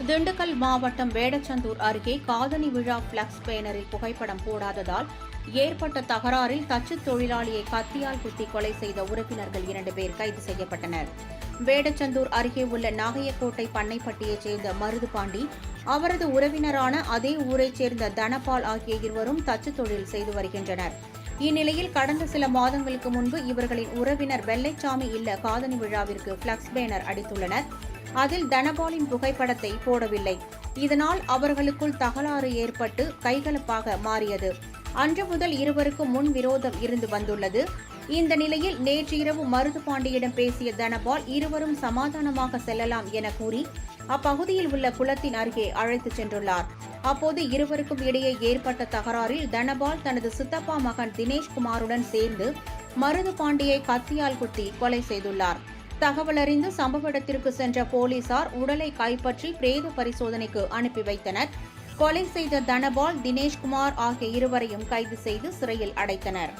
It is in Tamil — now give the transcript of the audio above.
திண்டுக்கல் மாவட்டம் வேடச்சந்தூர் அருகே காதணி விழா பிளக்ஸ் பேனரில் புகைப்படம் போடாததால் ஏற்பட்ட தகராறில் தச்சுத் தொழிலாளியை கத்தியால் குத்தி கொலை செய்த உறுப்பினர்கள் 2 பேர் கைது செய்யப்பட்டனர். வேடச்சந்தூர் அருகே உள்ள நாகையக்கோட்டை பண்ணைப்பட்டியைச் சேர்ந்த மருதுபாண்டி, அவரது உறவினரான அதே ஊரைச் சேர்ந்த தனபால் ஆகிய இருவரும் தச்சுத் தொழில் செய்து வருகின்றனர். இந்நிலையில் கடந்த சில மாதங்களுக்கு முன்பு இவர்களின் உறவினர் வெள்ளைச்சாமி இல்ல காதணி விழாவிற்கு பிளக்ஸ் பேனர் அடித்துள்ளனர். அதில் தனபாலின் புகைப்படத்தை போடவில்லை. இதனால் அவர்களுக்குள் தகராறு ஏற்பட்டு கைகலப்பாக மாறியது. அன்று முதல் இருவருக்கும் முன் விரோதம் இருந்து வந்துள்ளது. இந்த நிலையில் நேற்று இரவு மருதுபாண்டியிடம் பேசிய தனபால் இருவரும் சமாதானமாக செல்லலாம் என கூறி அப்பகுதியில் உள்ள குளத்தின் அருகே அழைத்துச் சென்றுள்ளார். அப்போது இருவருக்கும் இடையே ஏற்பட்ட தகராறில் தனபால் தனது சித்தப்பா மகன் தினேஷ்குமாருடன் சேர்ந்து மருதுபாண்டியை கத்தியால் குத்தி கொலை செய்துள்ளார். தகவலறிந்து சம்பவ இடத்திற்கு சென்ற போலீசார் உடலை கைப்பற்றி பிரேத பரிசோதனைக்கு அனுப்பி வைத்தனர். கொலை செய்த தனபால், தினேஷ்குமார் ஆகிய இருவரையும் கைது செய்து சிறையில் அடைத்தனர்.